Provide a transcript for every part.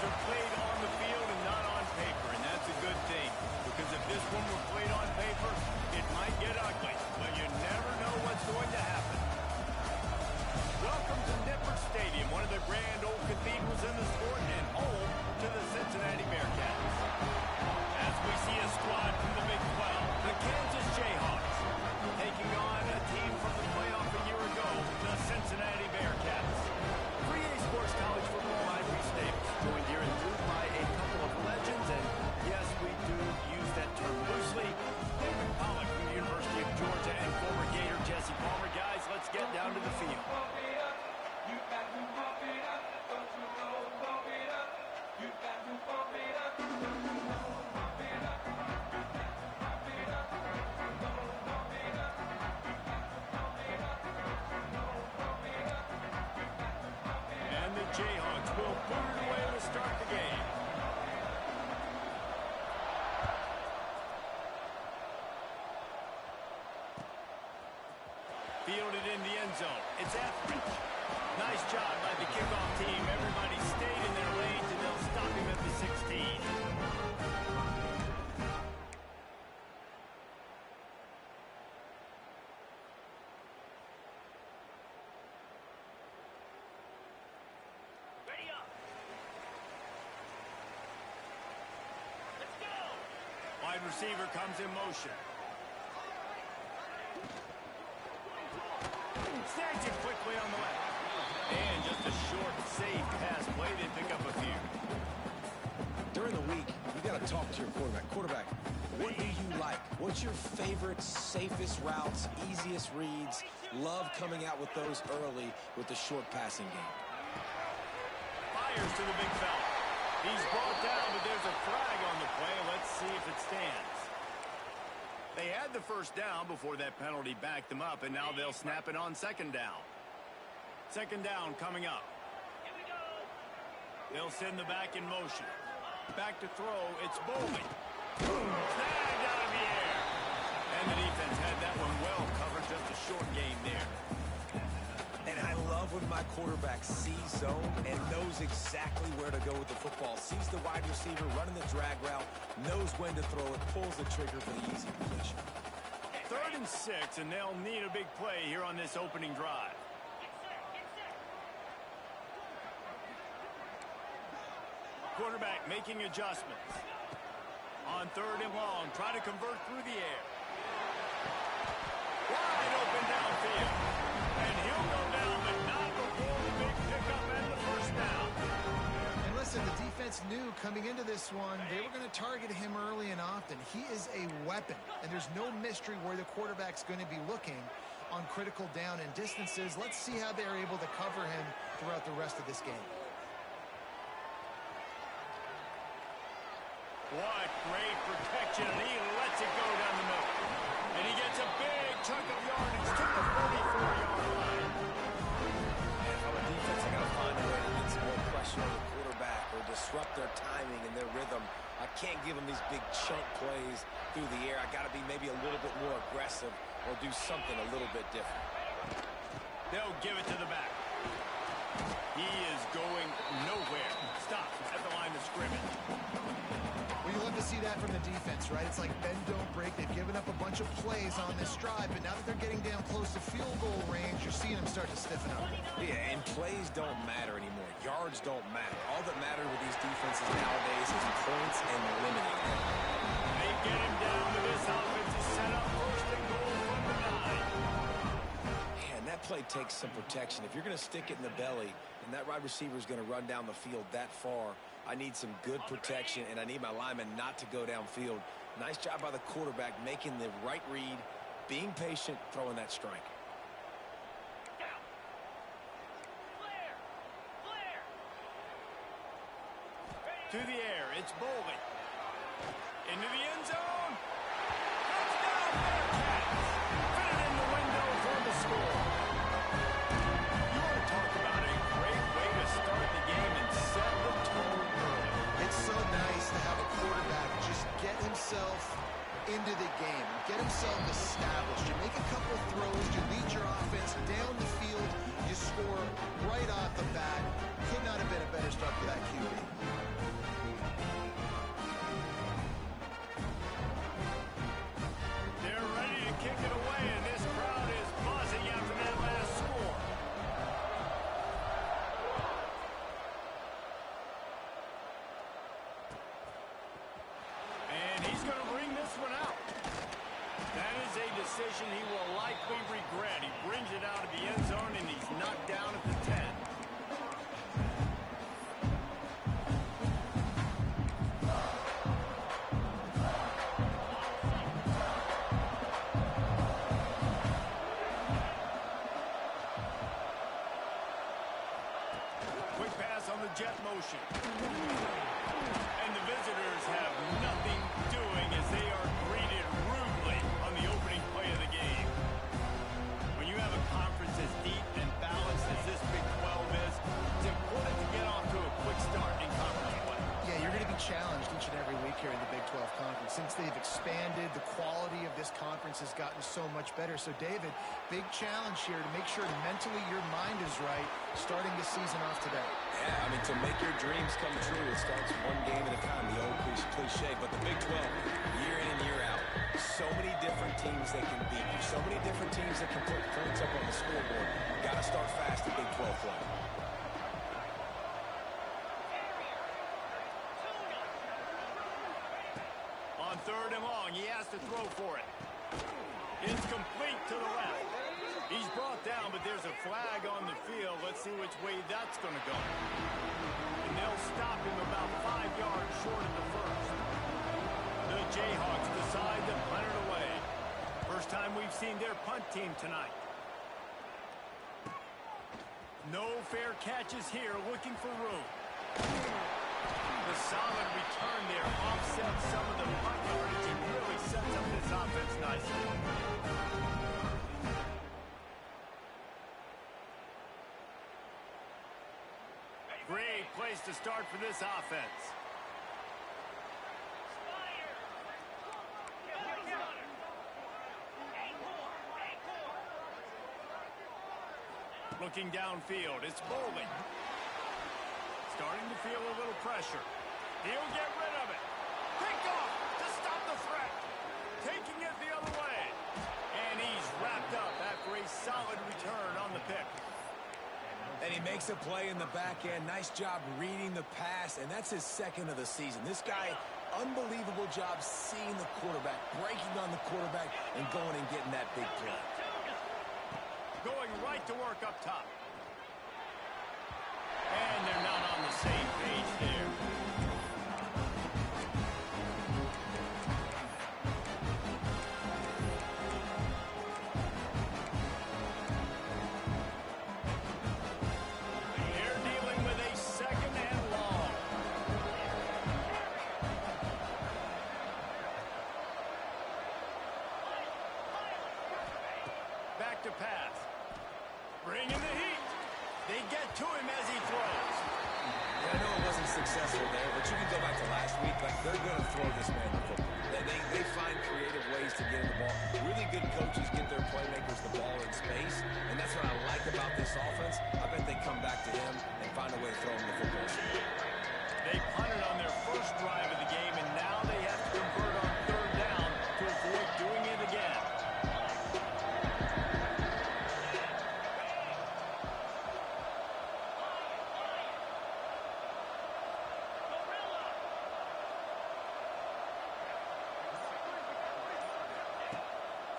are played on the field and not on paper, and that's a good thing. Because if this one were played on paper, it might get ugly, but you never know what's going to happen. Welcome to Nippert Stadium, one of the grand old cathedrals in the sport and home to the Cincinnati Bearcats. As we see a squad from the Big 12, the Kansas Jayhawks, taking on a team from the playoff a year ago, the Cincinnati Bearcats. 3A Sports College Football, I'm Reese Davis, joined here in booth by a couple of legends, and yes, we do use that term loosely. David Pollock from the University of Georgia and former Gator Jesse Palmer. Guys, let's get down to the field. And the Jayhawks will put it away to start the game. Fielded in the end zone. It's Etheridge. Nice job by the kickoff team. Everybody stayed in their lanes, and they'll stop him at the 16. Ready up. Let's go. Wide receiver comes in motion. Snags it quickly on the left. And just a short, safe pass play. They pick up a few. During the week, you got to talk to your quarterback. Quarterback, what do you like? What's your favorite, safest routes, easiest reads? Love coming out with those early with the short passing game. Fires to the big fella. He's brought down, but there's a flag on the play. Let's see if it stands. They had the first down before that penalty backed them up, and now they'll snap it on second down. Second down coming up. Here we go. They'll send the back in motion. Back to throw, it's Bowling. Snagged out of the air. And the defense had that one well covered, just a short gain there. And I love when my quarterback sees zone and knows exactly where to go with the football. Sees the wide receiver running the drag route, knows when to throw it, pulls the trigger for the easy completion. 3rd and 6, and they'll need a big play here on this opening drive. Quarterback making adjustments. On 3rd and long, try to convert through the air. Wide open downfield. And he'll go down, but not before the big pickup and the first down. And listen, the defense knew coming into this one, they were going to target him early and often. He is a weapon, and there's no mystery where the quarterback's going to be looking on critical down and distances. Let's see how they're able to cover him throughout the rest of this game. What great protection, and he lets it go down the middle. And he gets a big chunk of yardage to the 44-yard line. And from a defense, I got to find a way to get some more pressure on the quarterback or disrupt their timing and their rhythm. I can't give them these big chunk plays through the air. I got to be maybe a little bit more aggressive or do something a little bit different. They'll give it to the back. He is going nowhere. Stops at the line of scrimmage. Well, you love to see that from the defense, right? It's like bend, don't break. They've given up a bunch of plays on this drive, but now that they're getting down close to field goal range, you're seeing them start to stiffen up. Yeah, and plays don't matter anymore. Yards don't matter. All that matters with these defenses nowadays is points and limiting them. They get him down to this offensive setup. 1st and goal from the 9. And that play takes some protection. If you're going to stick it in the belly and that wide receiver is going to run down the field that far, I need some good protection, and I need my lineman not to go downfield. Nice job by the quarterback making the right read, being patient, throwing that strike. To the air, it's Bowling. Into the end zone. Touchdown, Bearcats. Fit it in the window for the score. You want to talk about a great way to start the game and set the tone early. It's so nice to have a quarterback just get himself into the game. Get himself established. You make a couple throws, you lead your offense down the field, you score right off the bat. Could not have been a better start for that QB. They're ready to kick it away, and this crowd is buzzing after that last score. And he's going to bring this one out. That is a decision he will likely regret. He brings it out of the end zone, and he's knocked down at the 10. Quick pass on the jet motion. And the visitors have nothing doing as they are greeted rudely on the opening play of the game. When you have a conference as deep and balanced as this Big 12 is, it's important to get off to a quick start in conference play. Yeah, you're going to be challenged each and every week here in the Big 12 Conference. Since they've expanded, the quality of this conference has gotten so much better. So, David, big challenge here to make sure mentally your mind is right starting the season off today. Yeah, I mean, to make your dreams come true, it starts one game at a time, the old cliche. But the Big 12, year in and year out, so many different teams that can beat you, so many different teams that can put points up on the scoreboard. Got to start fast in Big 12 play. On 3rd and long, he has to throw for it. It's complete to the left. He's brought down, but there's a flag on the field. Let's see which way that's going to go. And they'll stop him about 5 yards short of the first. The Jayhawks decide to punt it away. First time we've seen their punt team tonight. No fair catches here, looking for room. The solid return there offsets some of the punt yardage and really sets up this offense nicely. Great place to start for this offense. Looking downfield, it's Bowling. Starting to feel a little pressure. He'll get rid of it. Pick off to stop the threat. Taking it the other way. And he's wrapped up after a solid return on the pick. And he makes a play in the back end. Nice job reading the pass, and that's his second of the season. This guy, unbelievable job seeing the quarterback, breaking on the quarterback, and going and getting that big play. Going right to work up top. And they're not on the same page there. They're dealing with a 2nd and long. Back to pass. Bringing the heat. They get to him as he throws. Yeah, I know it wasn't successful there, but you can go back to last week. Like, they're going to throw this man the football. They find creative ways to get him the ball. Really good coaches get their playmakers the ball in space, and that's what I like about this offense. I bet they come back to him and find a way to throw him the football. They punted on their first drive of the game, and now they have to convert on 3rd down to avoid doing it again.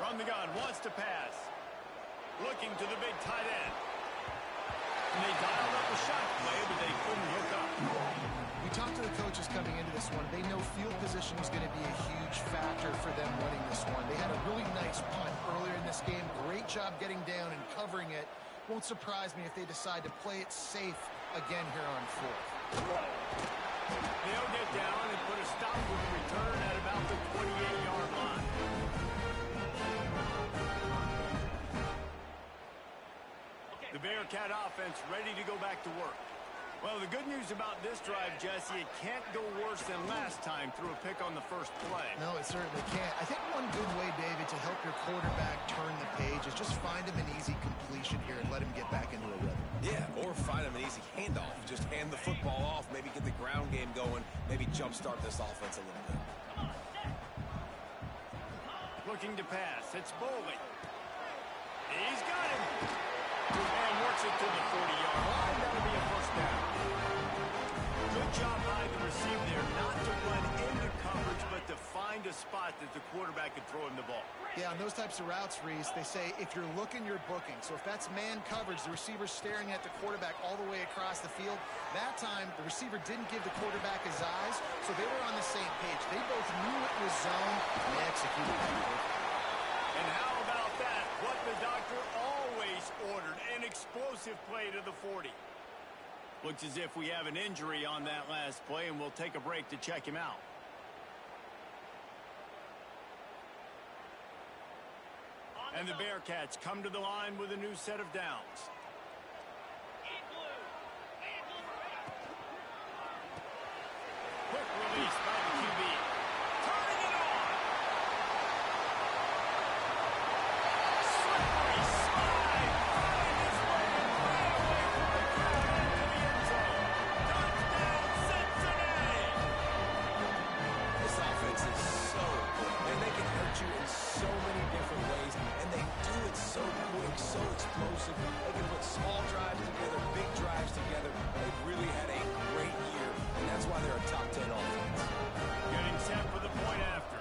From the gun, wants to pass. Looking to the big tight end. And they dialed up a shot play, but they couldn't hook up. We talked to the coaches coming into this one. They know field position is going to be a huge factor for them winning this one. They had a really nice punt earlier in this game. Great job getting down and covering it. Won't surprise me if they decide to play it safe again here on 4th. They'll get down and put a stop with the return at about the 28-yard line. The Bearcat offense ready to go back to work. Well, the good news about this drive, Jesse, it can't go worse than last time through a pick on the first play. No, it certainly can't. I think one good way, David, to help your quarterback turn the page is just find him an easy completion here and let him get back into a rhythm. Yeah, or find him an easy handoff. Just hand the football off, maybe get the ground game going, maybe jumpstart this offense a little bit. Looking to pass. It's Boley. He's got him. And works it to the 40-yard line. That'll be a first down. Good job by the receiver there, not to run into coverage, but to find a spot that the quarterback could throw him the ball. Yeah, on those types of routes, Reese, they say if you're looking, you're booking. So if that's man coverage, the receiver's staring at the quarterback all the way across the field. That time, the receiver didn't give the quarterback his eyes, so they were on the same page. They both knew it was zone, and they executed that. And how about that? What the doctor always ordered, an explosive play to the 40. Looks as if we have an injury on that last play, and we'll take a break to check him out. And the Bearcats come to the line with a new set of downs. Quick release by the QB. Turning it on. Slippery slide. Find his way away from the crowd into the end zone. Touchdown, Cincinnati. This offense is so good, and they can hurt you in so many different ways, and they do it so quick, so explosive. They can put small drives together, big drives together. They've really had a great year, and that's why they're a top 10 offense. Getting set for the point after.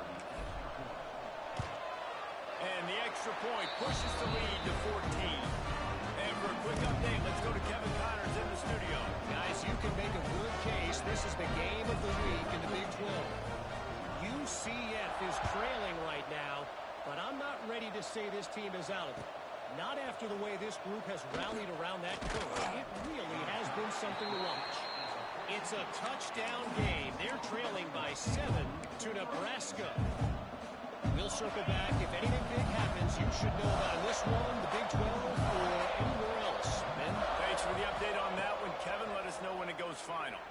And the extra point pushes the lead to 14. And for a quick update, let's go to Kevin Connors in the studio. Guys, you can make a good case. This is the game of the week in the Big 12. UCF is trailing right now, but I'm not ready to say this team is out of it. Not after the way this group has rallied around that coach. It really has been something to watch. It's a touchdown game. They're trailing by 7 to Nebraska. We'll circle back. If anything big happens, you should know about this one, the Big 12, or anywhere else. Ben? Thanks for the update on that one, Kevin. Let us know when it goes final.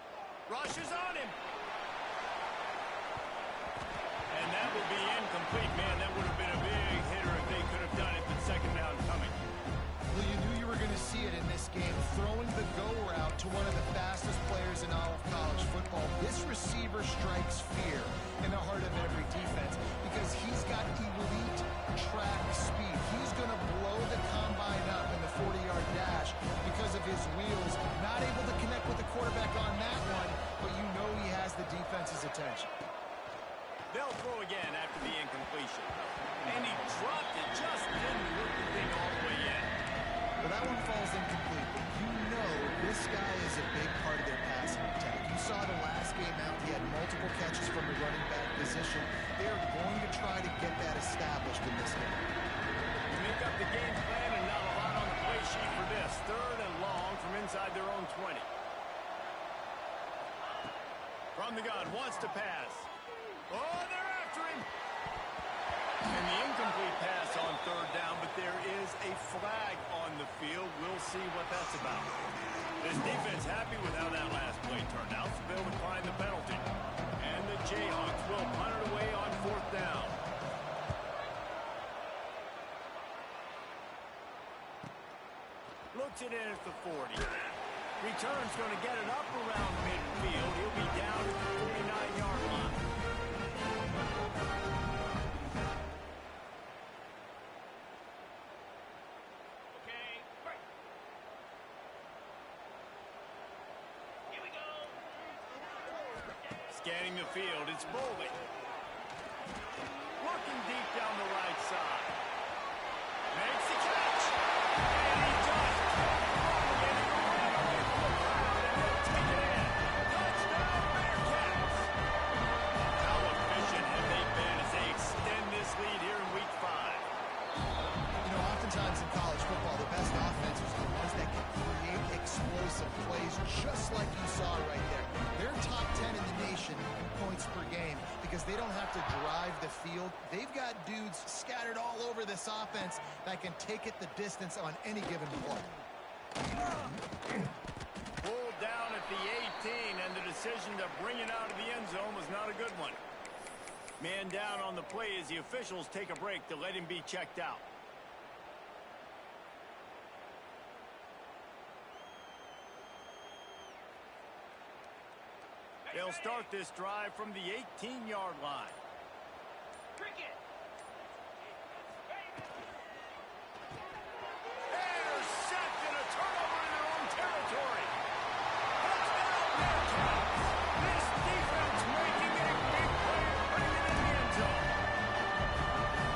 Rush is on him. And that will be incomplete. Man, that would have been a big hitter if they could have done it, but second down coming. Well, you knew you were going to see it in this game, throwing the go route to one of the fastest players in all of college football. This receiver strikes fear in the heart of every defense because he's got elite track speed. He's going to blow the combine up in the 40-yard dash because of his wheels. Not able to connect with the quarterback on that one, but you know he has the defense's attention. They'll throw again after the incompletion. And he dropped it, just didn't work the thing all the way in. Well, that one falls incomplete, but you know this guy is a big part of their passing attack. You saw the last game out, he had multiple catches from the running back position. They are going to try to get that established in this game. You make up the game plan and not a lot on the play sheet for this. Third and long from inside their own 20. From the gun, wants to pass. Oh, they're after him. And the incomplete pass on third down, but there is a flag on the field. We'll see what that's about. This defense happy with how that last play turned out, so they'll decline the penalty. And the Jayhawks will punt it away on fourth down. Looks it in at the 40. Return's going to get it up around midfield. He'll be down at the 49-yard line. Scanning the field, it's Boley. Working deep down the right side. Makes the catch. And he does it. Getting away from the crowd, and he'll take it in. Touchdown, Bearcats. How efficient have they been as they extend this lead here in Week 5? You know, oftentimes in college football, the best offenses are the ones that can create explosive plays, just like you saw right there. They're top 10 in the nation in points per game because they don't have to drive the field. They've got dudes scattered all over this offense that can take it the distance on any given play. Pulled down at the 18, and the decision to bring it out of the end zone was not a good one. Man down on the play as the officials take a break to let him be checked out. They'll start this drive from the 18-yard line. Intercepted, a turnover in their own territory. Touchdown, Bearcats. This defense making a big play and bringing it in the end zone.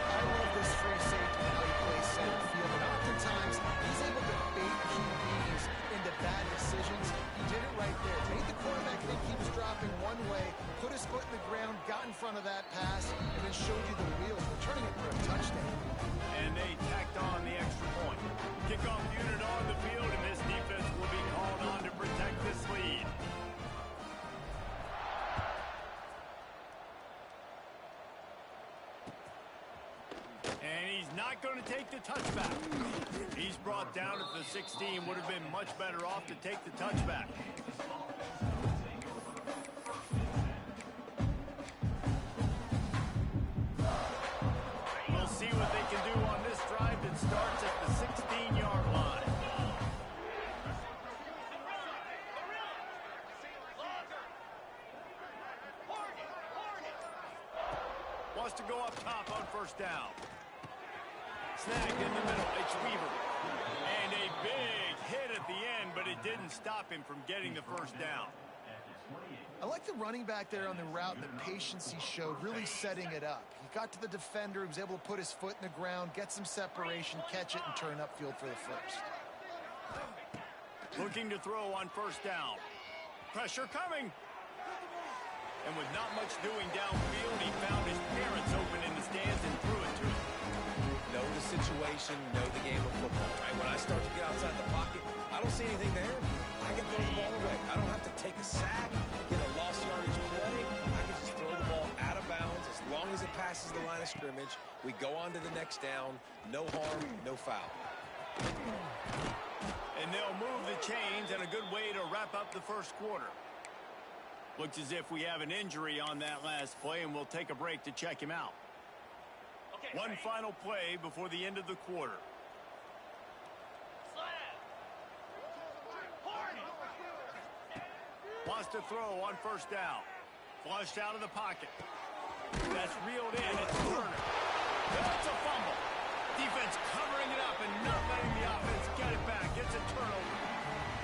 I love this free safety how he plays center field, and oftentimes he's able to bait QBs into bad decisions. He did it right there. Made the quarterback think he was dropping one way, put his foot in the ground, got in front of that pass, and then showed you the wheels, returning it for a touchdown. And they tacked on the extra point. Kickoff unit on the field, and this defense will be called on to protect this lead. And he's not going to take the touchback. He's brought down at the 16. Would have been much better off to take the touchback. We'll see what they can do on this drive that starts at the 16-yard line. Wants to go up top on first down. Snagged in the middle. It's Weaver. And a big hit at the end, but it didn't stop him from getting the first down. I like the running back there on the route and the patience he showed, really setting it up. He got to the defender, he was able to put his foot in the ground, get some separation, catch it, and turn upfield for the first. Looking to throw on first down. Pressure coming. And with not much doing downfield, he found his parents open in the stands and threw it to him. Know the situation, know the game of football, right? When I start to get outside the pocket, I don't see anything there. I can throw the ball away. I don't have to take a sack, get a lost yardage play. I can just throw the ball out of bounds. As long as it passes the line of scrimmage, we go on to the next down. No harm, no foul. And they'll move the chains, and a good way to wrap up the first quarter. Looks as if we have an injury on that last play, and we'll take a break to check him out. One final play before the end of the quarter. Wants to throw on first down. Flushed out of the pocket. That's reeled in. It's Turner. That's a fumble. Defense covering it up and not letting the offense get it back. It's a turnover.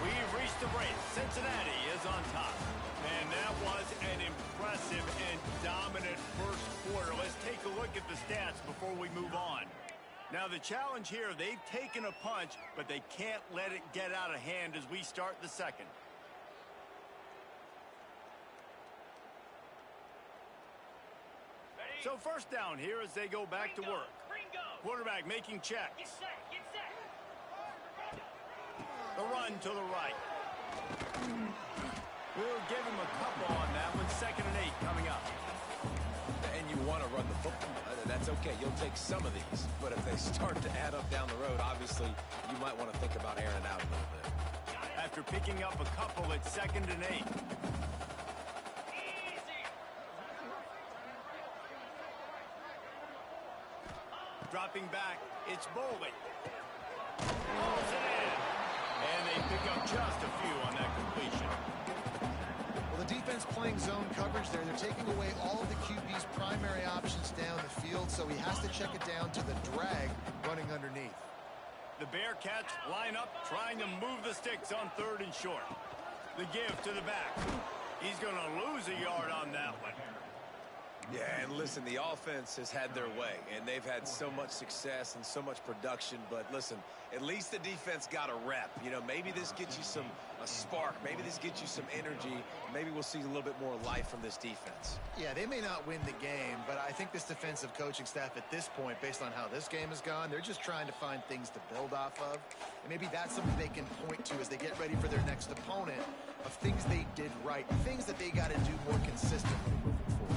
We've reached the break. Cincinnati is on top. And that was an impressive and dominant first quarter. Let's take a look at the stats before we move on. Now, the challenge here, they've taken a punch, but they can't let it get out of hand as we start the second. So first down here as they go back to work. Quarterback making checks. The run to the right. We'll give him a couple on that one. 2nd and 8 coming up. And you want to run the football. That's okay. You'll take some of these. But if they start to add up down the road, obviously, you might want to think about airing it out a little bit. After picking up a couple, it's 2nd and 8. Dropping back, it's Bowling. Pulls it in. And they pick up just a few on that completion. Well, the defense playing zone coverage there. They're taking away all of the QB's primary options down the field, so he has to check it down to the drag running underneath. The Bearcats line up, trying to move the sticks on 3rd and short. The give to the back. He's going to lose a yard on that one. Yeah, and listen, the offense has had their way, and they've had so much success and so much production. But listen, at least the defense got a rep. You know, maybe this gets you a spark. Maybe this gets you some energy. Maybe we'll see a little bit more life from this defense. Yeah, they may not win the game, but I think this defensive coaching staff at this point, based on how this game has gone, they're just trying to find things to build off of. And maybe that's something they can point to as they get ready for their next opponent, of things they did right, things that they got to do more consistently moving forward.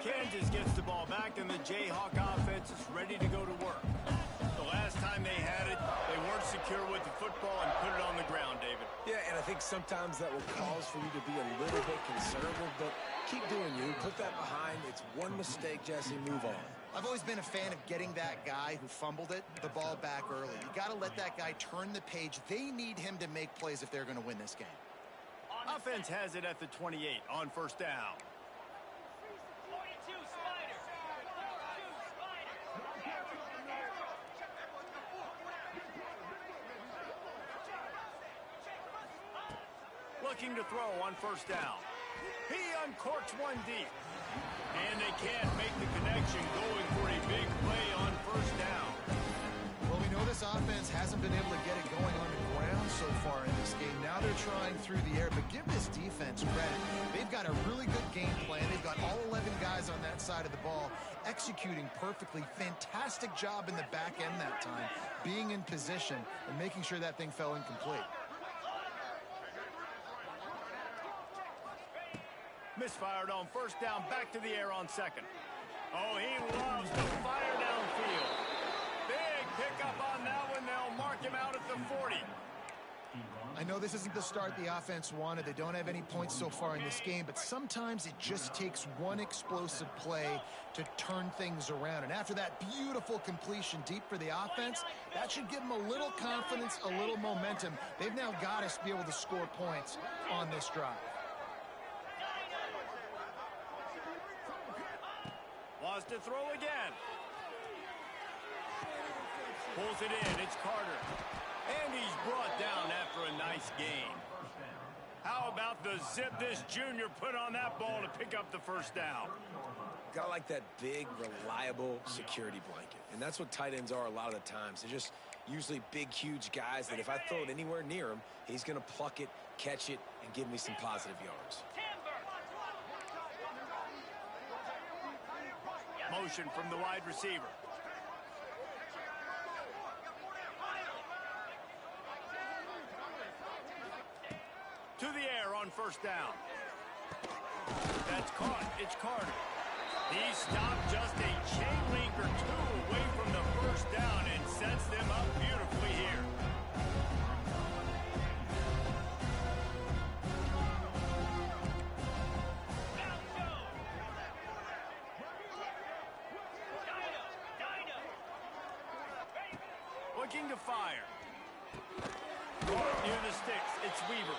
Kansas gets the ball back, and the Jayhawk offense ready to go to work. The last time they had it, they weren't secure with the football and put it on the ground, David. Yeah, and I think sometimes that will cause for you to be a little bit conservative, but keep doing you. Put that behind. It's one mistake, Jesse. Move on. I've always been a fan of getting that guy who fumbled it, the ball back early. You got to let that guy turn the page. They need him to make plays if they're going to win this game. Offense has it at the 28 on first down. Looking to throw on first down. He uncorks one deep. And they can't make the connection, going for a big play on first down. Well, we know this offense hasn't been able to get it going on the ground so far in this game. Now they're trying through the air, but give this defense credit. They've got a really good game plan. They've got all 11 guys on that side of the ball executing perfectly. Fantastic job in the back end that time, being in position and making sure that thing fell incomplete. Misfired on first down, back to the air on second. Oh, he loves to fire downfield. Big pickup on that one. They'll mark him out at the 40. I know this isn't the start the offense wanted. They don't have any points so far in this game, but sometimes it just takes one explosive play to turn things around. And after that beautiful completion deep for the offense, that should give them a little confidence, a little momentum. They've now got us to be able to score points on this drive. Wants to throw again. Pulls it in. It's Carter. And he's brought down after a nice gain. How about the zip this junior put on that ball to pick up the first down? Gotta like that big, reliable security blanket. And that's what tight ends are a lot of the times. They're just usually big, huge guys that if I throw it anywhere near him, he's going to pluck it, catch it, and give me some positive yards. Motion from the wide receiver. To the air on first down. That's caught. It's Carter. He stopped just a chain link or two away from the first down and sets them up beautifully here. Looking to fire. Caught near the sticks. It's Weaver.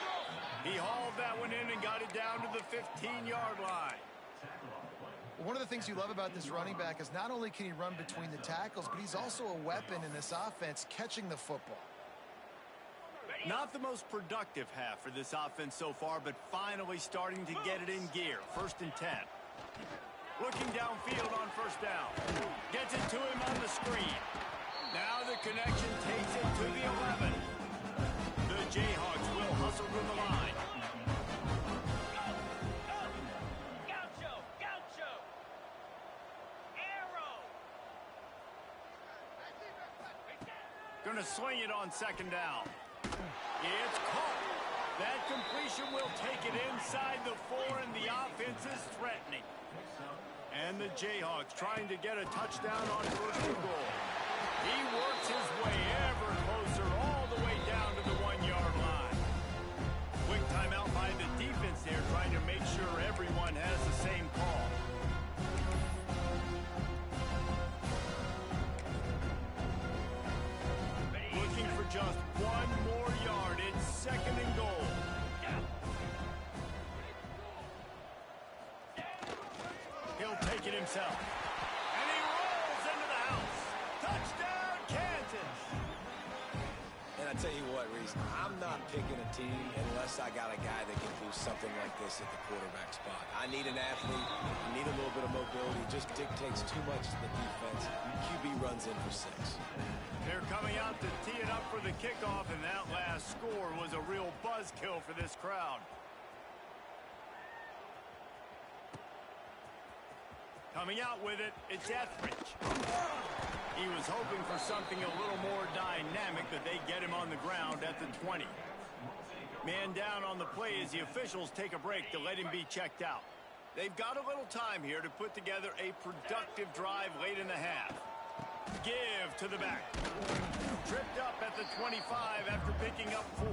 He hauled that one in and got it down to the 15-yard line. One of the things you love about this running back is not only can he run between the tackles, but he's also a weapon in this offense catching the football. Not the most productive half for this offense so far, but finally starting to get it in gear. 1st and 10. Looking downfield on first down. Gets it to him on the screen. Now the connection takes it to the 11. The Jayhawks will hustle from the line. Gaucho. Arrow. Gonna swing it on 2nd down. It's caught. That completion will take it inside the 4, and the offense is threatening. And the Jayhawks trying to get a touchdown on 1st and goal. He works his way ever closer all the way down to the 1-yard line. Quick timeout by the defense there, trying to make sure everyone has the same call. Looking for just 1 more yard. It's 2nd and goal. He'll take it himself. And he rolls into the house. Touchdown, Kansas! And I tell you what, Reese, I'm not picking a team unless I got a guy that can do something like this at the quarterback spot. I need an athlete. I need a little bit of mobility. It just dictates too much to the defense. QB runs in for 6. They're coming out to tee it up for the kickoff, and that last score was a real buzzkill for this crowd. Coming out with it, it's Etheridge. He was hoping for something a little more dynamic, but they get him on the ground at the 20. Man down on the play as the officials take a break to let him be checked out. They've got a little time here to put together a productive drive late in the half. Give to the back. Tripped up at the 25 after picking up 4.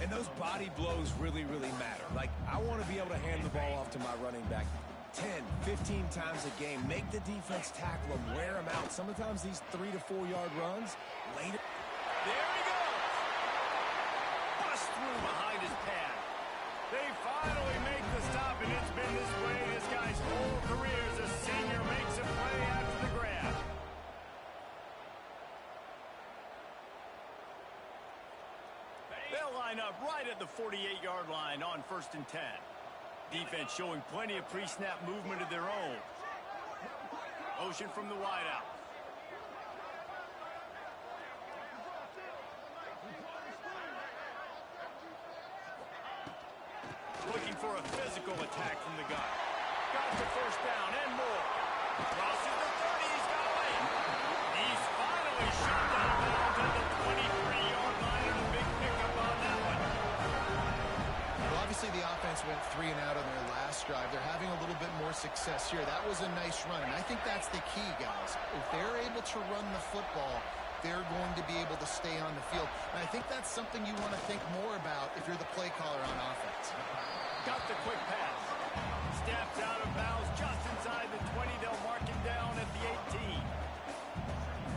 And those body blows really, really matter. Like, I want to be able to hand the ball off to my running back 10, 15 times a game. Make the defense tackle them, wear them out. Sometimes these 3 to 4 yard runs later. There he goes. Bust through behind his pad. They finally make the stop, and it's been this way this guy's whole career as a senior. Makes a play after the grab. They'll line up right at the 48-yard line on 1st and 10. Defense showing plenty of pre-snap movement of their own. Motion from the wideout. Looking for a physical attack from the guy. Got the first down and more. Crosses the 30. He's got away. He's finally shot down of bounds at the 23-yard line, and a big pickup on that one. Well, obviously the offense went 3 and out on their last drive. They're having a little bit more success here. That was a nice run, and I think that's the key, guys. If they're able to run the football, they're going to be able to stay on the field. And I think that's something you want to think more about if you're the play caller on offense. Got the quick pass. Steps out of bounds just inside the 20. They'll mark him down at the 18.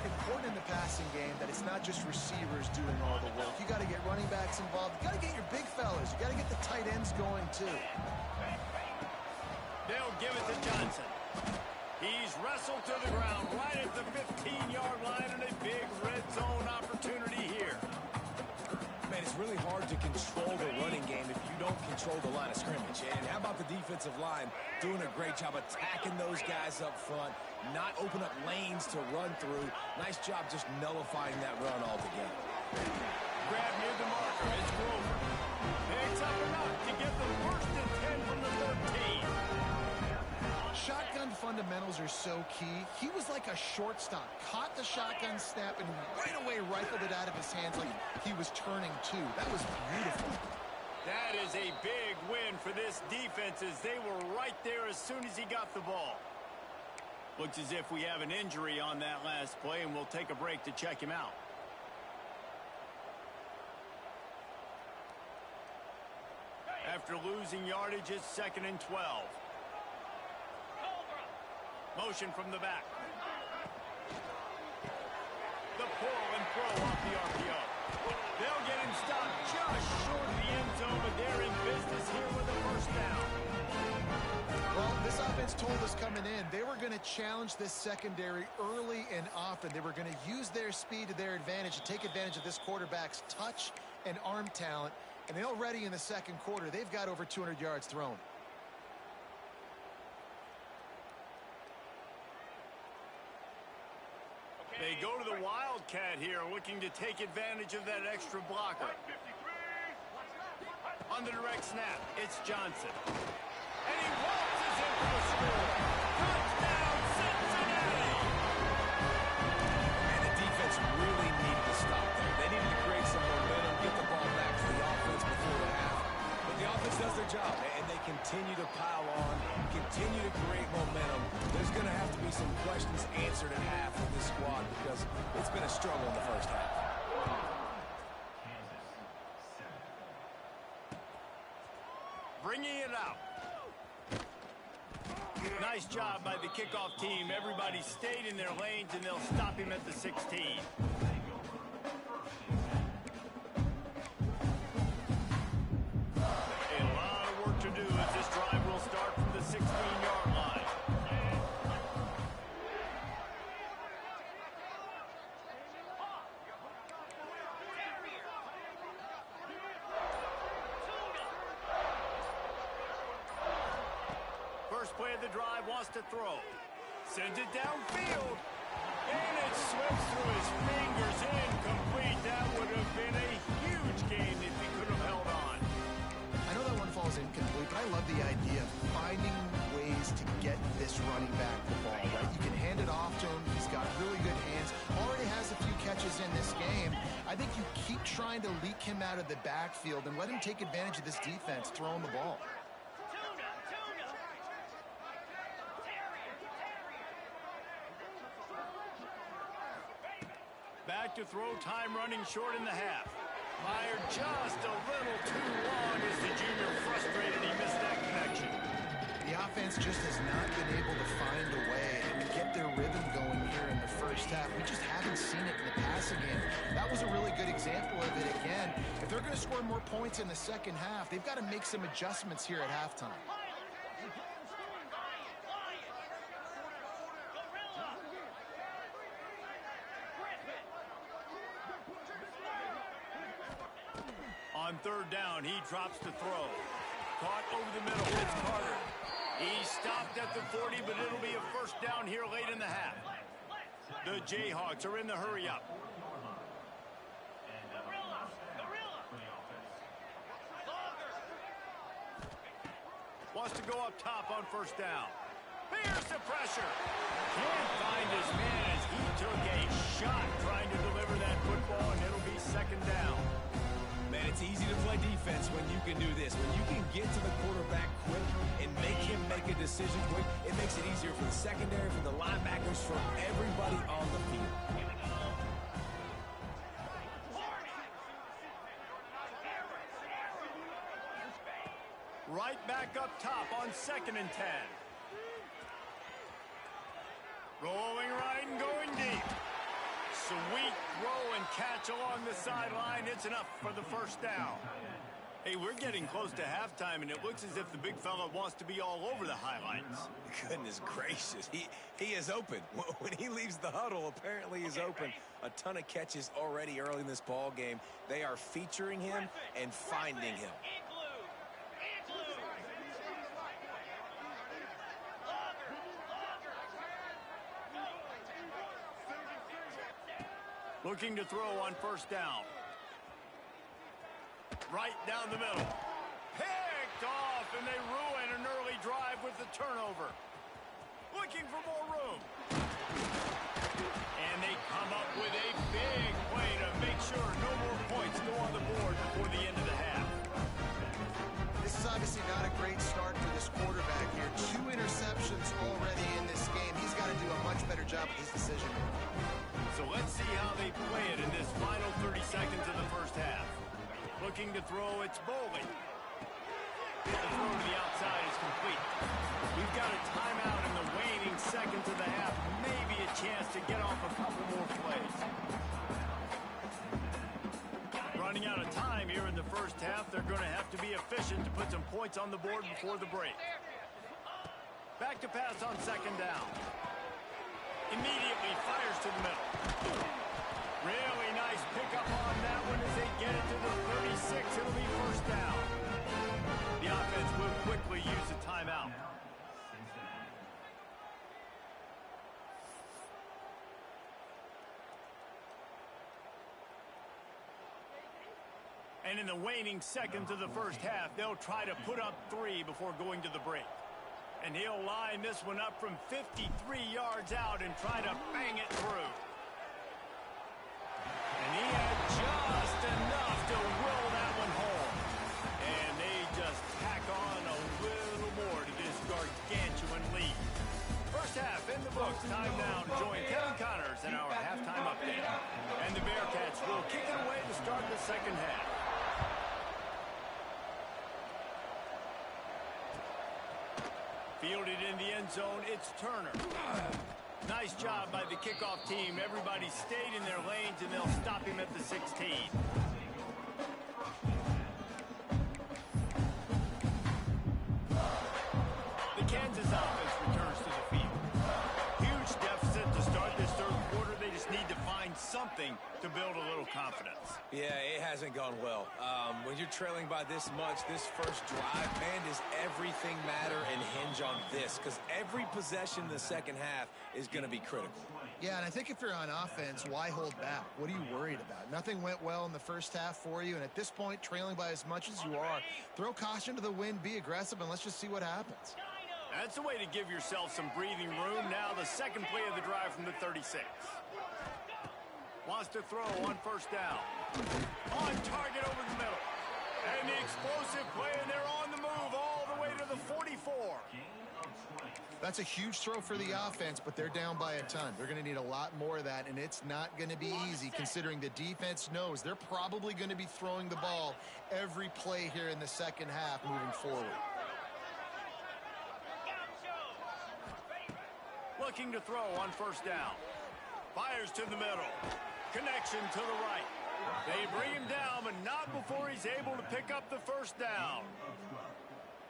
Important in the passing game that it's not just receivers doing all the work. You got to get running backs involved. You got to get your big fellas. You got to get the tight ends going too. They'll give it to Johnson. He's wrestled to the ground right at the 15-yard line, and a big red zone opportunity here. Man, it's really hard to control the running game if you don't control the line of scrimmage. And how about the defensive line doing a great job attacking those guys up front, not open up lanes to run through. Nice job just nullifying that run altogether. Grab near the marker. It's Grover. Picks up enough to get the 1st and 10 from the 13. Shotgun fundamentals are so key. He was like a shortstop. Caught the shotgun snap and right away rifled it out of his hands like he was turning two. That was beautiful. That is a big win for this defense as they were right there as soon as he got the ball. Looks as if we have an injury on that last play, and we'll take a break to check him out. After losing yardage, it's 2nd and 12. Motion from the back. The pull and throw off the RPO. They'll get him stopped just short of the end zone, but they're in business here with a 1st down. Well, this offense told us coming in they were going to challenge this secondary early and often. They were going to use their speed to their advantage and take advantage of this quarterback's touch and arm talent. And already in the 2nd quarter, they've got over 200 yards thrown. They go to the Wildcat here, looking to take advantage of that extra blocker. On the direct snap, it's Johnson. And he waltzes in for the score. Touchdown, Cincinnati! And the defense really needed to stop there. They needed to create some momentum, get the ball back to the offense before the half. But the offense does their job, and they continue to pile on, continue to create momentum. There's going to have to be some questions answered at half for this squad because it's been a struggle in the 1st half. Bringing it out. Nice job by the kickoff team. Everybody stayed in their lanes, and they'll stop him at the 16. A lot of work to do as this drive will start from the 16-yard line. First play of the drive, wants to throw. Sends it downfield. And it slips through his fingers. Incomplete. That would have been a huge gain if he could have held on. I know that one falls incomplete, but I love the idea of finding ways to get this running back the ball, right? You can hand it off to him. He's got really good hands. Already has a few catches in this game. I think you keep trying to leak him out of the backfield and let him take advantage of this defense throwing the ball. to throw, time running short in the half. Fired just a little too long as the junior frustrated. He missed that connection. The offense just has not been able to find a way to get their rhythm going here in the first half. We just haven't seen it in the passing game. That was a really good example of it again. If they're going to score more points in the second half, they've got to make some adjustments here at halftime. On third down, he drops to throw. Caught over the middle. It's Carter. He stopped at the 40, but it'll be a first down here late in the half. The Jayhawks are in the hurry-up. Wants to go up top on first down. Here's the pressure. Can't find his man as he took a shot trying to deliver that football, and it'll be second down. Man, it's easy to play defense when you can do this. When you can get to the quarterback quick and make him make a decision quick, it makes it easier for the secondary, for the linebackers, for everybody on the field. Right back up top on 2nd and 10. Rolling right and going deep. Sweet throw and catch along the sideline. It's enough for the first down. Hey, we're getting close to halftime, and it looks as if the big fella wants to be all over the highlights. Goodness gracious. He is open. When he leaves the huddle, apparently he's open. A ton of catches already early in this ball game. They are featuring him and finding him. Looking to throw on first down. Right down the middle. Picked off, and they ruin an early drive with the turnover. Looking for more room. And they come up with a big play to make sure no more points go on the board before the end of the half. This is obviously not a great start for this quarterback here. 2 interceptions already in this game. He's got to do a much better job with his decision. So let's see how they play it in this final 30 seconds of the first half. Looking to throw, it's Bowling. The throw to the outside is complete. We've got a timeout in the waning seconds of the half. Maybe a chance to get off a couple more plays. Running out of time here in the first half. They're going to have to be efficient to put some points on the board before the break. Back to pass on second down. Immediately fires to the middle. Really nice pickup on that one as they get it to the 36. It'll be first down. The offense will quickly use a timeout. And in the waning seconds of the first half, they'll try to put up 3 before going to the break. And he'll line this one up from 53 yards out and try to bang it through. And he had just enough to will that one home. And they just tack on a little more to this gargantuan lead. First half in the books. Time now to join Kevin Connors in our halftime update. And the Bearcats will kick it away to start the second half. Fielded in the end zone, it's Turner. Nice job by the kickoff team. Everybody stayed in their lanes, and they'll stop him at the 16. The Kansas offense returns to the field. Huge deficit to start this third quarter. They just need to find something to build a little confidence. Yeah, it hasn't gone well. When you're trailing by this much, this first drive, man, does everything matter and hinge on this? Because every possession in the second half is going to be critical. Yeah, and I think if you're on offense, why hold back? What are you worried about? Nothing went well in the first half for you, and at this point, trailing by as much as you are, throw caution to the wind, be aggressive, and let's just see what happens. That's the way to give yourself some breathing room. Now the second play of the drive from the 36. Wants to throw on first down. On target over the middle. And the explosive play, and they're on the move all the way to the 44. That's a huge throw for the offense, but they're down by a ton. They're going to need a lot more of that, and it's not going to be easy considering the defense knows they're probably going to be throwing the ball every play here in the second half moving forward. Looking to throw on first down. Fires to the middle. Connection to the right. They bring him down, but not before he's able to pick up the first down.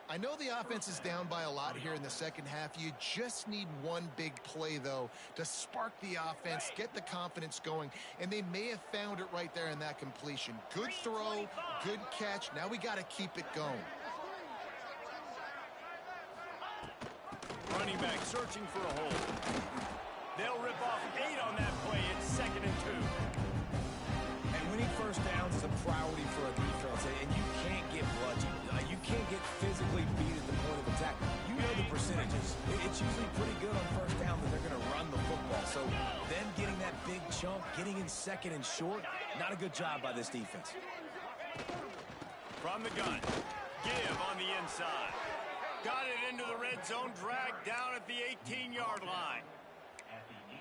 I know the offense is down by a lot here in the second half. You just need one big play, though, to spark the offense, get the confidence going, and they may have found it right there in that completion. Good throw, good catch. Now we got to keep it going. Running back searching for a hole. They'll rip off 8 on that play. It's 2nd and 2. And winning first downs is a priority for a defense, and you can't get bludgeoned. You can't get physically beat at the point of attack. You know the percentages. It's usually pretty good on first down that they're going to run the football. So them getting that big chunk, getting in 2nd and short, not a good job by this defense. From the gun. Give on the inside. Got it into the red zone, dragged down at the 18-yard line.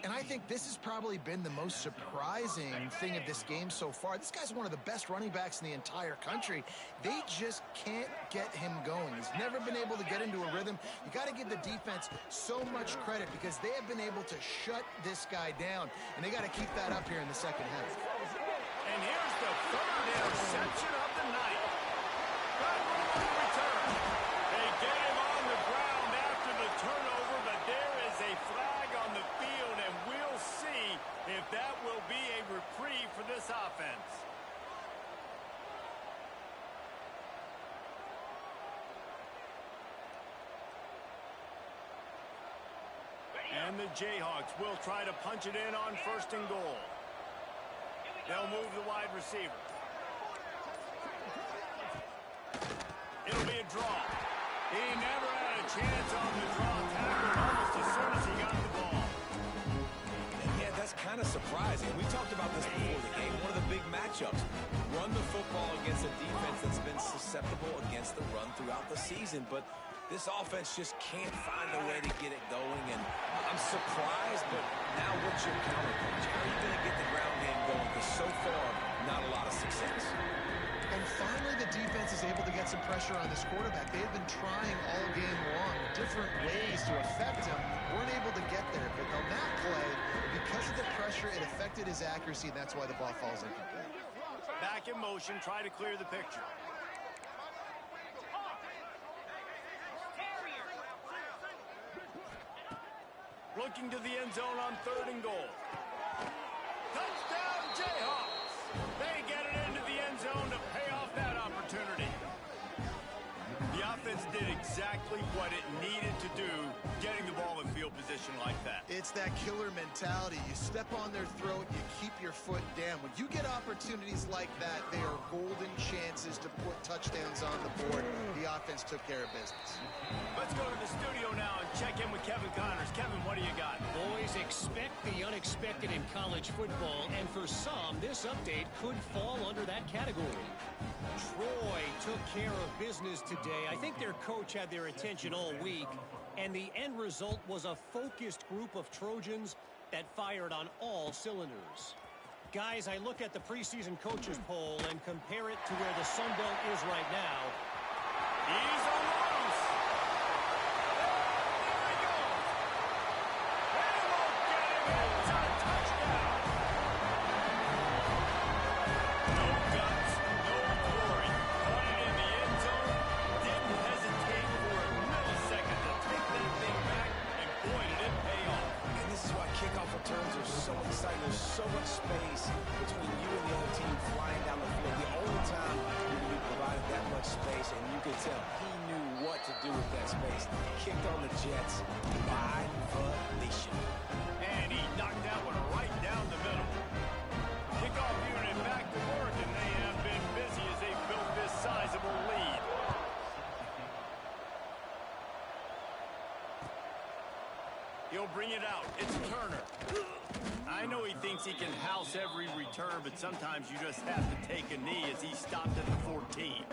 And I think this has probably been the most surprising thing of this game so far. This guy's one of the best running backs in the entire country. They just can't get him going. He's never been able to get into a rhythm. You got to give the defense so much credit because they have been able to shut this guy down, and they got to keep that up here in the second half. And here's the 3rd interception of the night. Got room on the return. They get him on the ground after the turnover, but there is a flag on the field, and we'll see if that will be a reprieve for this offense. And the Jayhawks will try to punch it in on 1st and goal. They'll move the wide receiver. It'll be a draw. He never had a chance on the draw tackle almost as soon as he got the ball. And yeah, that's kind of surprising. We talked about this before the game. One of the big matchups. Run the football against a defense that's been susceptible against the run throughout the season. But this offense just can't find a way to get it going. And I'm surprised, but now what's your counterpunch? How are you going to get the ground game going? Because so far, not a lot of success. And finally, the defense is able to get some pressure on this quarterback. They've been trying all game long different ways to affect him. Weren't able to get there. But on that play, because of the pressure, it affected his accuracy, and that's why the ball falls incomplete. Back in motion, try to clear the picture. Looking to the end zone on 3rd and goal. Touchdown, Jayhawks! They get it into the end zone to pay off that opportunity. The offense did exactly what it needed to do, getting the ball in field position like that. It's that killer mentality. You step on their throat, you keep your foot down. When you get opportunities like that, they are golden chances to put touchdowns on the board. The offense took care of business. Let's go to the studio now and check in with Kevin Connors. Kevin, what do you got? Boys, expect the unexpected in college football, and for some, this update could fall under that category. Troy took care of business today. I think their coach had their attention all week, and the end result was a focused group of Trojans that fired on all cylinders. Guys, I look at the preseason coaches poll and compare it to where the Sun Belt is right now. He's on the loose. There he goes. They won't get him. It's a touchdown. No guts, no glory. Caught it in the end zone. Didn't hesitate for a millisecond to take that thing back, and boy, did it pay off. And this is why kickoff returns are so exciting. There's so much space between you and the other team flying down the field. The only time you're going to be provided that much space, and you can tell he knew what to do with that space. Kicked on the Jets by volition. And he knocked that one right down the middle. Kickoff unit back to work, and they have been busy as they built this sizable lead. He'll bring it out. It's Turner. I know he thinks he can house every return, but sometimes you just have to take a knee as he stopped at the 14.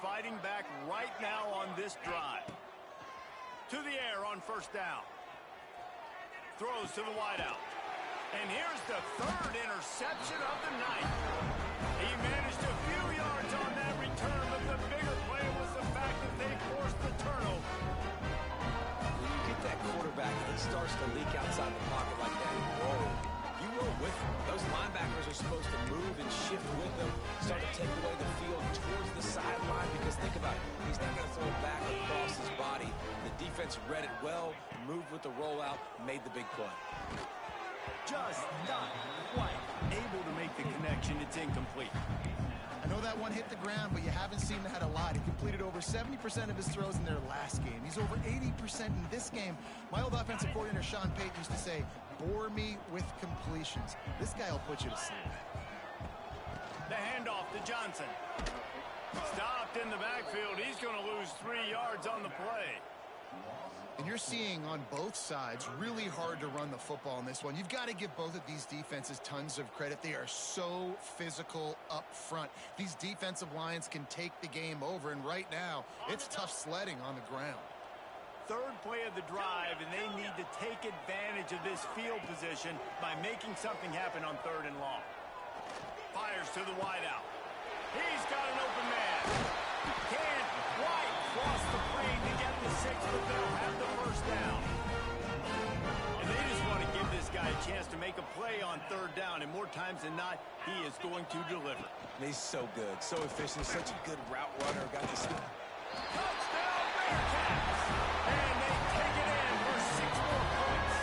fighting back right now on this drive. To the air on first down. Throws to the wideout. And here's the third interception of the night. He managed a few yards on that return, but the bigger play was the fact that they forced the turnover. When you get that quarterback and he starts to leak outside the pocket like that and roll, you roll with him. Those linebackers are supposed to move and shift with them, start to take away the field towards the sideline, because think about it, he's not going to throw it back across his body. The defense read it well, moved with the rollout, made the big play. Just not quite able to make the connection. It's incomplete. I know that one hit the ground, but you haven't seen that a lot. He completed over 70% of his throws in their last game. He's over 80% in this game. My old offensive coordinator, Sean Payton, used to say, bore me with completions. This guy will put you to sleep. The handoff to Johnson. Stopped in the backfield. He's going to lose 3 yards on the play. And you're seeing on both sides really hard to run the football in this one. You've got to give both of these defenses tons of credit. They are so physical up front. These defensive lines can take the game over, and right now it's tough sledding on the ground. Third play of the drive, and they need to take advantage of this field position by making something happen on 3rd and long. Fires to the wideout. He's got an open man. Can't quite cross the plane to get the 6, but they'll have the first down. And they just want to give this guy a chance to make a play on 3rd down, and more times than not, he is going to deliver. He's so good, so efficient, such a good route runner. Got this. Touchdown, Bearcats! And they take it in for 6 more points.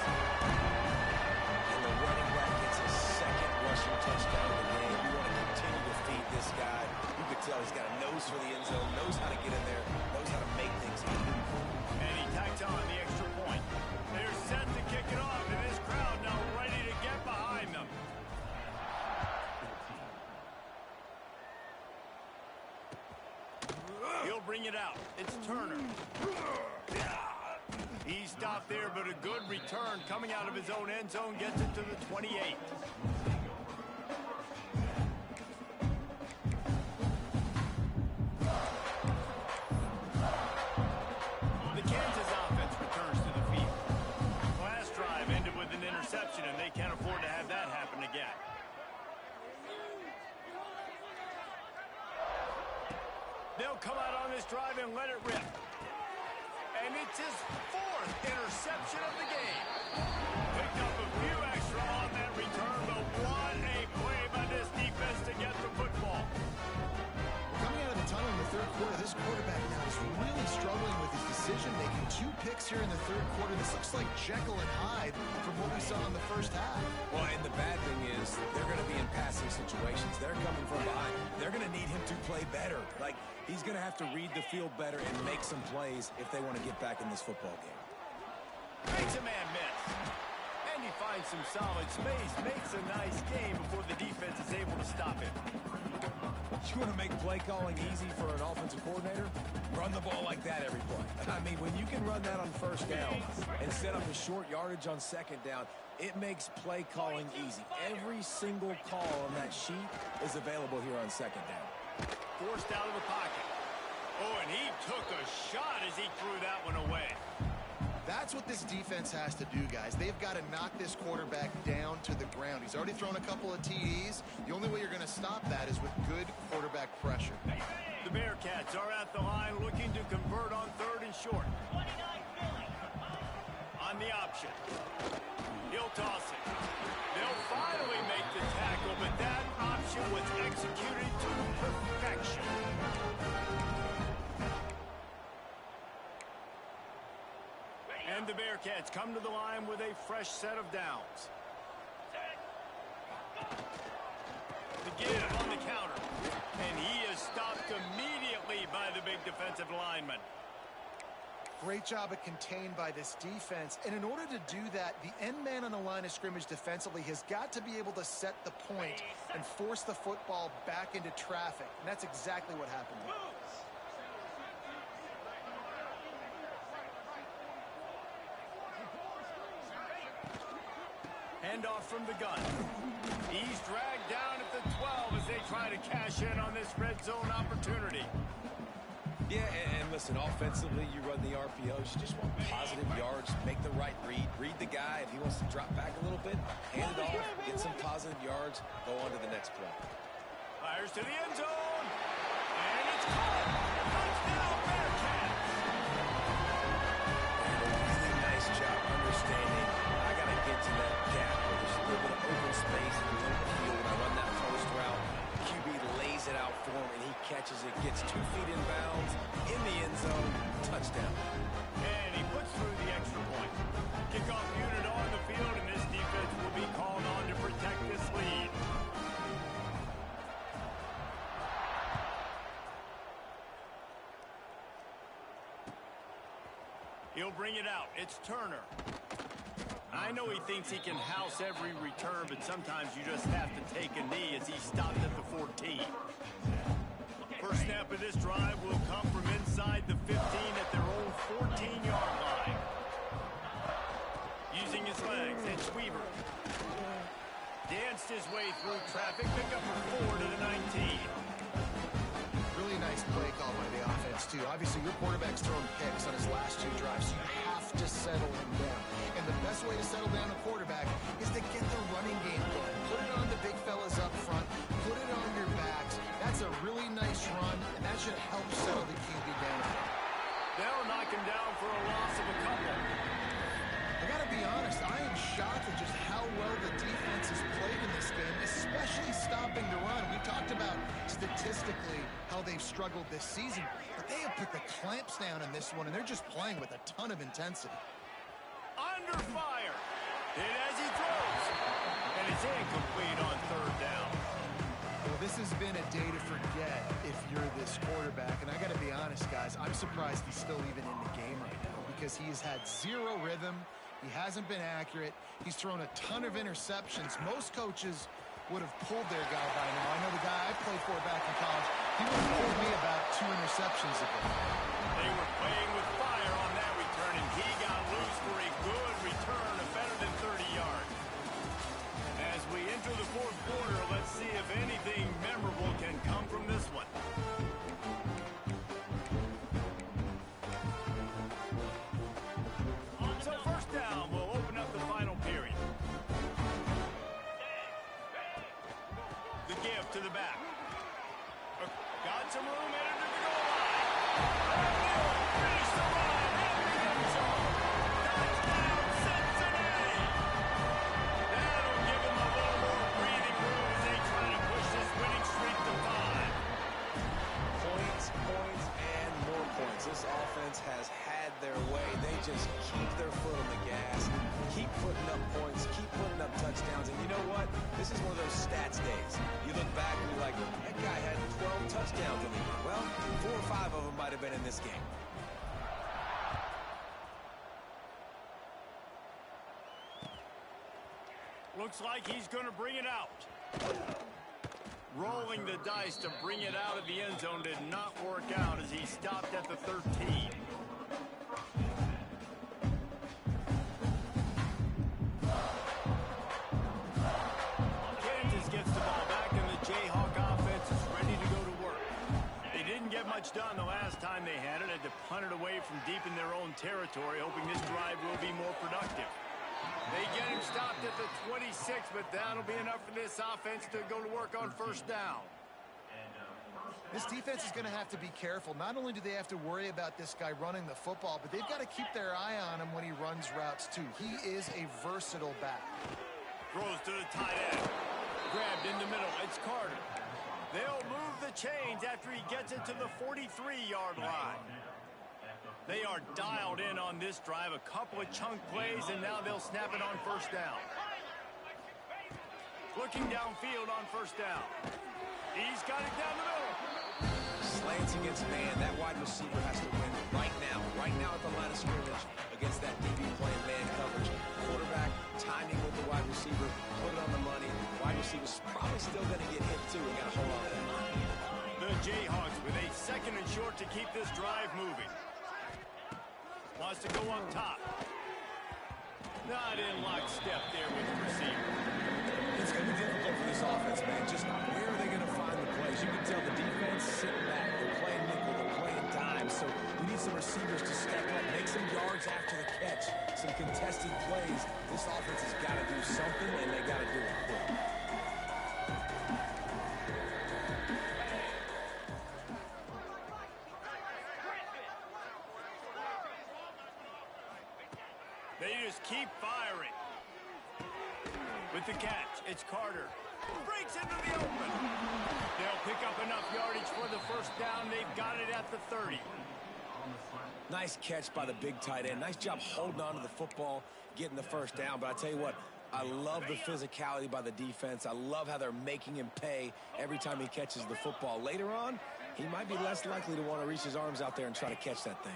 And the running back gets his 2nd rushing touchdown of the game. We want to continue to feed this guy. You could tell he's got a nose for the end zone, knows how to get in there, knows how to make things happen. And he tacks on the extra point. They're set to kick it off, and this crowd now ready to get behind them. He'll bring it out. It's Turner. He stopped there, but a good return coming out of his own end zone gets it to the 28. The Kansas offense returns to the field. Last drive ended with an interception, and they can't afford to have that happen again. They'll come out on this drive and let it rip. And it's his 4th interception of the game. Picked up a few extra on that return, but what a play by this defense to get the football. Coming out of the tunnel in the 3rd quarter, this quarterback now is really struggling with his decision-making. 2 picks here in the 3rd quarter. This looks like Jekyll and Hyde from what we saw in the first half. Well, and the bad thing is they're going to be in passing situations. They're coming from behind. They're going to need him to play better. Like, he's going to have to read the field better and make some plays if they want to get back in this football game. Makes a man miss. And he finds some solid space. Makes a nice game before the defense is able to stop him. You want to make play calling easy for an offensive coordinator? Run the ball like that every play. I mean, when you can run that on 1st down and set up a short yardage on 2nd down, it makes play calling easy. Every single call on that sheet is available here on 2nd down. Forced out of the pocket. Oh, and he took a shot as he threw that one away. That's what this defense has to do, guys. They've got to knock this quarterback down to the ground. He's already thrown a couple of TDs. The only way you're going to stop that is with good quarterback pressure. The Bearcats are at the line looking to convert on 3rd and short. On the option. He'll toss it. They'll finally make the tackle, but that option was executed to perfection. And the Bearcats come to the line with a fresh set of downs. The give on the counter. And he is stopped immediately by the big defensive lineman. Great job of contained by this defense. And in order to do that, the end man on the line of scrimmage defensively has got to be able to set the point and force the football back into traffic. And that's exactly what happened there. Handoff from the gun. He's dragged down at the 12 as they try to cash in on this red zone opportunity. Yeah, and listen, offensively, you run the RPOs. You just want positive yards, make the right read. Read the guy. If he wants to drop back a little bit, hand it off, get some positive yards, go on to the next play. Fires to the end zone. And it's caught. Touchdown, Bearcats. And a really nice job understanding. I got to get to that gap where there's a little bit of open space in the middle of the field. When I run that post route, QB lays it out for him, and he catches it, gets 2 feet in bounds, in the end zone, touchdown. And he puts through the extra point. Kickoff unit on the field, and this defense will be called on to protect this lead. He'll bring it out. It's Turner. I know he thinks he can house every return, but sometimes you just have to take a knee as he stopped at the 14. First snap of this drive will come from inside the 15 at their own 14-yard line. Using his legs, it's Weaver. Danced his way through traffic, pick up a 4 to the 19. Really nice play call by the offense, too. Obviously, your quarterback's thrown picks on his last 2 drives, so you have to settle him down. And the best way to settle down a quarterback is to get the running game going. Put it on the big fellas up front. Put it on your backs. That's a really nice run, and that should help settle the QB down. They'll knock him down for a loss of a couple. I got to be honest, I am shocked at just how well the defense has played in this game, especially stopping the run. We talked about statistically how they've struggled this season, but they have put the clamps down in this one, and they're just playing with a ton of intensity. Under fire. Hit as he throws. And it's incomplete on 3rd down. Well, this has been a day to forget if you're this quarterback. And I got to be honest, guys, I'm surprised he's still even in the game right now because he has had 0 rhythm. He hasn't been accurate. He's thrown a ton of interceptions. Most coaches would have pulled their guy by now. I know the guy I played for back in college, he would have pulled me about 2 interceptions ago. They were playing with fire on that return, and he got loose for a good return of better than 30 yards. As we enter the 4th quarter, let's see if anything memorable can come from this one. So 1st down will open up the final period. The give to the back. Got some room in under the goal line. Finish the run in the end zone. Touchdown, Cincinnati. That'll give them a little more breathing room as they try to push this winning streak to 5. Points, points, and more points. This offense has had their way. They just keep their foot on the gas, keep putting up points, keep putting up touchdowns. And you know what? This is one of those stats days. You look back and you're like, that guy had 12 touchdowns in the year. Well, 4 or 5 of them might have been in this game. Looks like he's going to bring it out. Rolling the dice to bring it out of the end zone did not work out as he stopped at the 13. Kansas gets the ball back, and the Jayhawk offense is ready to go to work. They didn't get much done the last time they had it. Had to punt it away from deep in their own territory, hoping this drive will be more productive. They get him stopped at the 26, but that'll be enough for this offense to go to work on 1st down. This defense is going to have to be careful. Not only do they have to worry about this guy running the football, but they've got to keep their eye on him when he runs routes, too. He is a versatile back. Throws to the tight end. Grabbed in the middle. It's Carter. They'll move the chains after he gets it to the 43-yard line. They are dialed in on this drive. A couple of chunk plays, and now they'll snap it on 1st down. Looking downfield on 1st down. He's got it down the middle. Slants against man. That wide receiver has to win right now. Right now at the line of scrimmage against that DB playing man coverage. Quarterback timing with the wide receiver. Put it on the money. Wide receiver's probably still going to get hit, too. We got to hold on to that. The Jayhawks with a 2nd and short to keep this drive moving. Wants to go up top. Not in lockstep there with the receiver. It's going to be difficult for this offense, man. Just where are they going to find the plays? As you can tell, the defense sitting back. They're playing nickel, they're playing dime. So we need some receivers to step up, make some yards after the catch, some contested plays. This offense has got to do something, and they got to do it quick. They just keep firing. With the catch, it's Carter. Breaks into the open. They'll pick up enough yardage for the first down. They've got it at the 30. Nice catch by the big tight end. Nice job holding on to the football, getting the first down. But I tell you what, I love the physicality by the defense. I love how they're making him pay every time he catches the football. Later on, he might be less likely to want to reach his arms out there and try to catch that thing.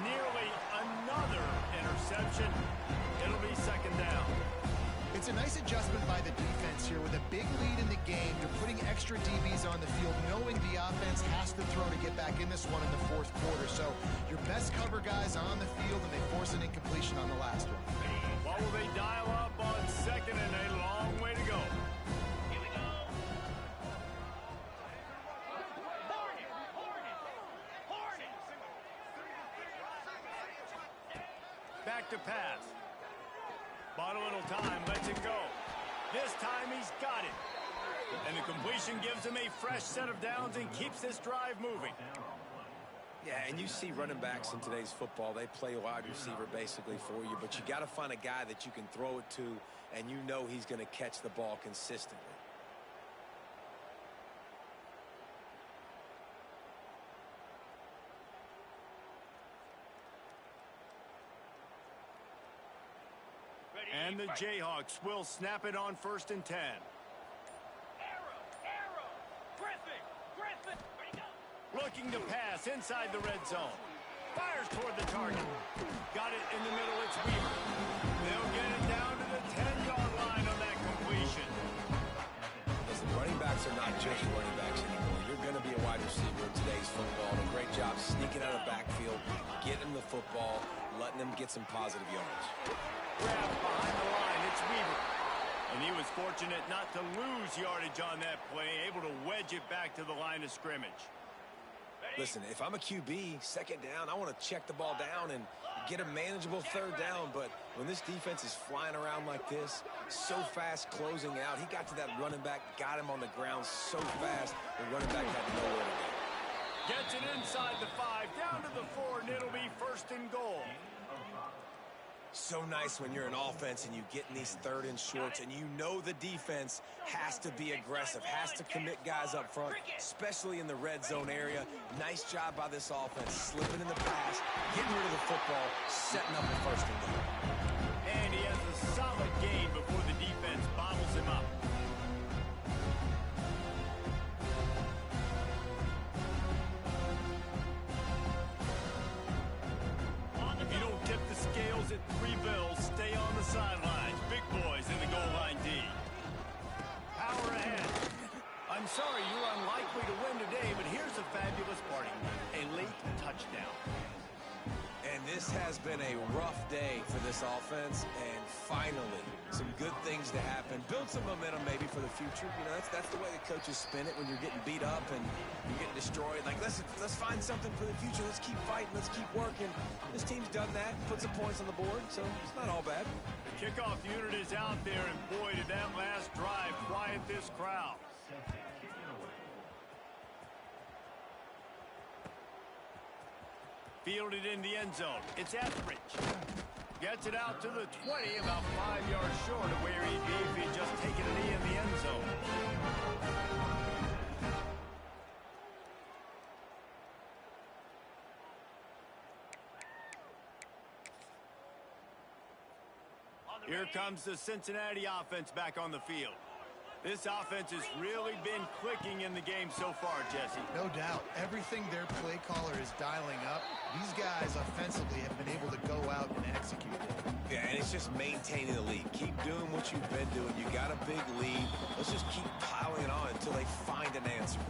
Nearly another interception. It'll be second down. It's a nice adjustment by the defense here with a big lead in the game. They're putting extra DBs on the field, knowing the offense has to throw to get back in this one in the fourth quarter. So your best cover guys on the field, and they force an incompletion on the last one. What will they dial up on second and a long way to go? Here we go. Back to pass. Bought a little time, lets it go. This time he's got it. And the completion gives him a fresh set of downs and keeps this drive moving. Yeah, and you see running backs in today's football, they play wide receiver basically for you, but you got to find a guy that you can throw it to, and you know he's going to catch the ball consistently. And the Jayhawks will snap it on 1st and 10. Looking to pass inside the red zone. Fires toward the target. Got it in the middle. It's Weaver. They'll get it down to the 10-yard line on that completion. Listen, running backs are not just running backs anymore. You're going to be a wide receiver in today's football. And a great job sneaking out of the backfield, getting the football, letting them get some positive yards. Grab behind the line. It's Weaver. And he was fortunate not to lose yardage on that play, able to wedge it back to the line of scrimmage. Listen, if I'm a QB, second down, I want to check the ball down and get a manageable third down. But when this defense is flying around like this, so fast closing out, he got to that running back, got him on the ground so fast, the running back had nowhere to go. Gets it inside the 5, down to the 4, and it'll be 1st and goal. So nice when you're an offense and you get in these 3rd and shorts and you know the defense has to be aggressive, has to commit guys up front, especially in the red zone area. Nice job by this offense, slipping in the pass, getting rid of the football, setting up the 1st and goal. And he has a solid gain before the defense bottles him up. If you don't tip the scales at 3 bills, stay on the sidelines. Big boys in the goal line D. Power ahead. I'm sorry you're unlikely to win today, but here's a fabulous party. A late touchdown. And this has been a rough day for this offense, and finally, some good things to happen. Build some momentum maybe for the future. You know, that's the way the coaches spin it when you're getting beat up and you're getting destroyed. Like, let's find something for the future. Let's keep fighting. Let's keep working. This team's done that, put some points on the board, so it's not all bad. The kickoff unit is out there, and boy, did that last drive quiet this crowd. Fielded in the end zone. It's Etheridge. Gets it out to the 20, about 5 yards short of where he'd be if he'd just taken a knee in the end zone. Here comes the Cincinnati offense back on the field. This offense has really been clicking in the game so far, Jesse. No doubt. Everything their play caller is dialing up, these guys offensively have been able to go out and execute. Yeah, and it's just maintaining the lead. Keep doing what you've been doing. You got a big lead. Let's just keep piling it on until they find an answer.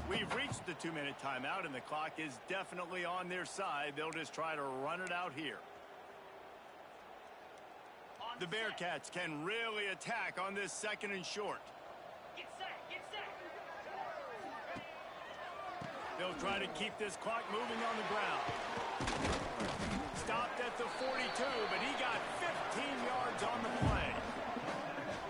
We've reached the 2-minute timeout, and the clock is definitely on their side. They'll just try to run it out here. The Bearcats can really attack on this 2nd and short. Get set. They'll try to keep this clock moving on the ground. Stopped at the 42, but he got 15 yards on the play.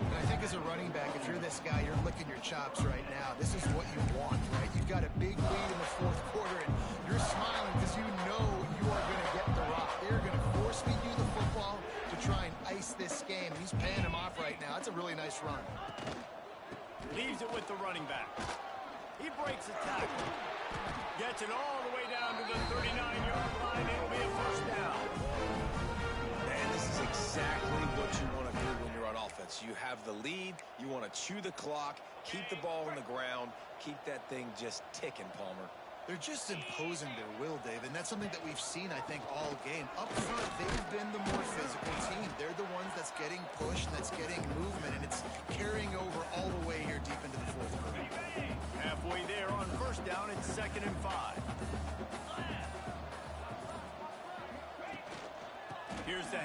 And I think as a running back, if you're this guy, you're licking your chops right now. This is what you want, right? You've got a big lead in the fourth quarter, and you're smiling because you know you are going to get the rock. They're going to force feed you the football to try and ice this game. He's paying him off right now. That's a really nice run. Leaves it with the running back. He breaks a tackle. Gets it all the way down to the 39-yard line. It'll be a first down. And this is exactly what you want to do when you're on offense. You have the lead. You want to chew the clock, keep the ball on the ground, keep that thing just ticking, Palmer. They're just imposing their will, Dave, and that's something that we've seen, I think, all game. Up front, they've been the more physical team. They're the ones that's getting pushed, that's getting movement, and it's carrying over all the way here deep into the fourth quarter. Halfway there on first down, it's 2nd and 5. Here's the